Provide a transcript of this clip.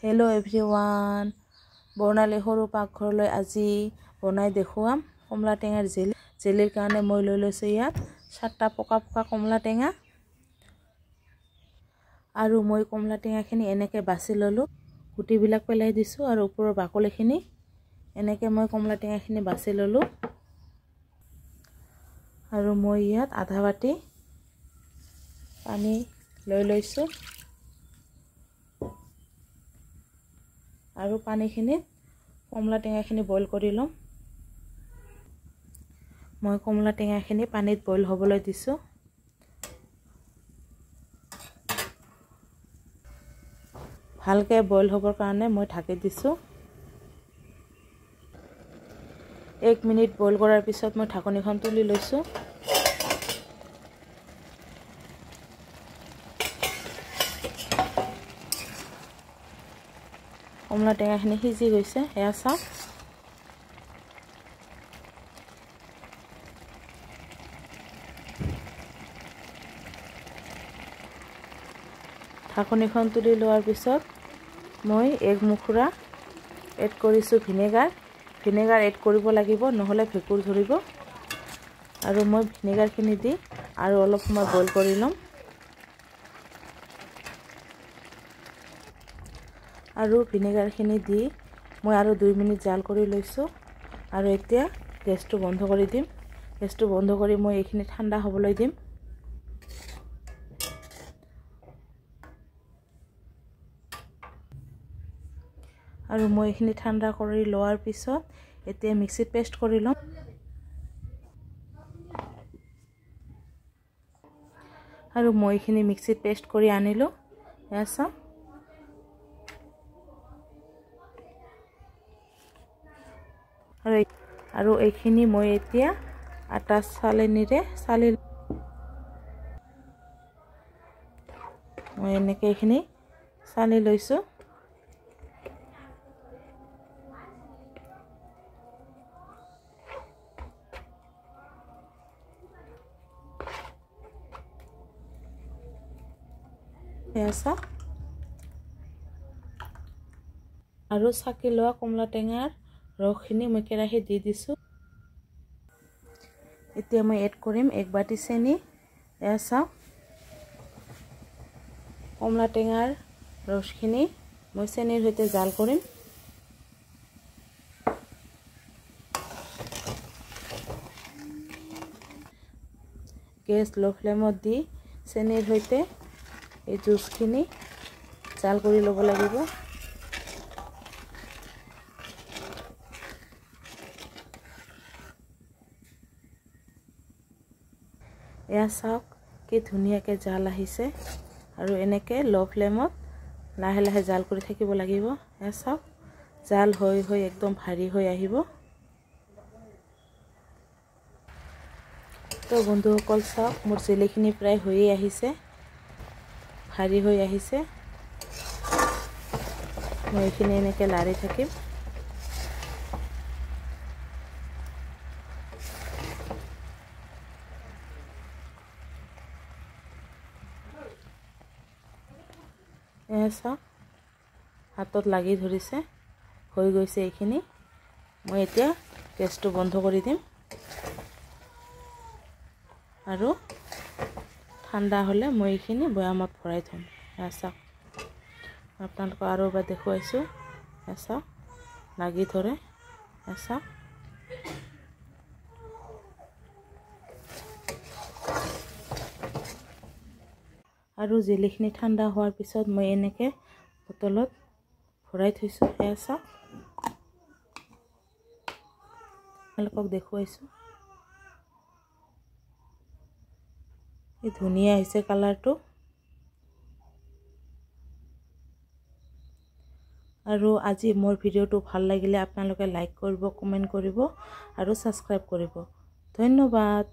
Hello everyone बर्णाली सरू पाकघरলৈ আজি বনাই দেখুৱাম কমলা টেঙাৰ জেলি জেলিৰ কাৰণে মই লৈ লৈছো ইয়াত 7টা পকা পকা কমলা টেঙা আৰু মই কমলা টেঙাখিনি এনেকৈ বাছি ললো গুটি বিলাক পেলাই দিছো আৰু ওপৰৰ বাকলিখিনি এনেকৈ মই কমলা টেঙাখিনি বাছি ললো আৰু মই ইয়াত আধা বাটি পানী লৈ লৈছো আৰু পানীখিনি কমলা টেঙাখিনি বইল কৰি লম মই কমলা টেঙাখিনি পানীত বইল হ'বলৈ দিছো ভালকৈ বইল হ'বৰ কাৰণে মই ঢাকি দিছো 1 মিনিট বইল কৰাৰ পিছত মই ঢাকনিখন তুলি লৈছো কমলা টেঙাখিনি সিজি গৈছে এয়া চাওক ঢাকনিখন তুলি লোৱাৰ পিছত মই এক মুখৰা এড কৰিছো ভিনেগাৰ এড কৰিব লাগিব নহলে ভেকুৰ ধৰিব আৰু মই ভিনেগাৰখিনি দি আৰু অলপ সময় বইল কৰি লম আৰু ভিনেগাৰখিনি দি মই আৰু 2 মিনিট জাল কৰি লৈছো আৰু এতিয়া গেছটো বন্ধ কৰি দিম গেছটো বন্ধ কৰি মই এইখিনি ঠাণ্ডা হ'বলৈ দিম আৰু মই এইখিনি ঠাণ্ডা কৰি লোৱাৰ পিছত এতিয়া মিক্সিত পেষ্ট কৰি লম আৰু মই এইখিনি মিক্সিত পেষ্ট কৰি আনিলো এছা আৰু এইখিনি মই এতিয়া আটা চালনীৰে চালি মই এনেকৈ এইখিনি চালি লৈছো এছা আৰু চাকি লোৱা কমলা টেঙাৰ ৰসখিনি মই কেৰাহীত দি দিছো এতিয়া মই এড কৰিম 1 বাটি চেনি এছা কমলা টেঙাৰ ৰসখিনি মই চেনিৰ সৈতে জাল কৰিম গেছ লো ফ্লেমত দি চেনিৰ সৈতে এই জুসখিনি জাল কৰি ল'ব লাগিব এয়া চাওক কি ধুনীয়াকৈ জাল আহিছে আৰু এনেকৈ লো ফ্লেমত লাহে লাহে জাল কৰি থাকিব লাগিব এয়া চাওক জাল হৈ হৈ একদম ভাৰী হৈ আহিব তো বন্ধুসকল চাওক মোৰ জেলিখিনি প্ৰায় হৈয়ে আহিছে ভাৰী হৈ আহিছে মই এইখিনি এনেকৈ লাৰি থাকিম এছা হাতত লাগি ধৰিছে হৈ গৈছে এইখিনি মই এতিয়া গেছটো বন্ধ কৰি দিম আৰু ঠাণ্ডা হলে মই এইখিনি বয়ামত ভৰাই থম এছা আপোনালোকক আৰু এবাৰ দেখুৱাইছো এছা লাগি ধৰে এছা আৰু জেলিখিনি ঠাণ্ডা হোৱাৰ পিছত মই এনেকৈ বটলত ভৰাই থৈছো এছা আপোনালোকক দেখুৱাইছো এই ধুনীয়া হৈছে কালাৰটো আৰু আজি মোৰ ভিডিওটো ভাল লাগিলে আপোনালোকে লাইক কৰিব কমেন্ট কৰিব আৰু সাবস্ক্ৰাইব কৰিব ধন্যবাদ।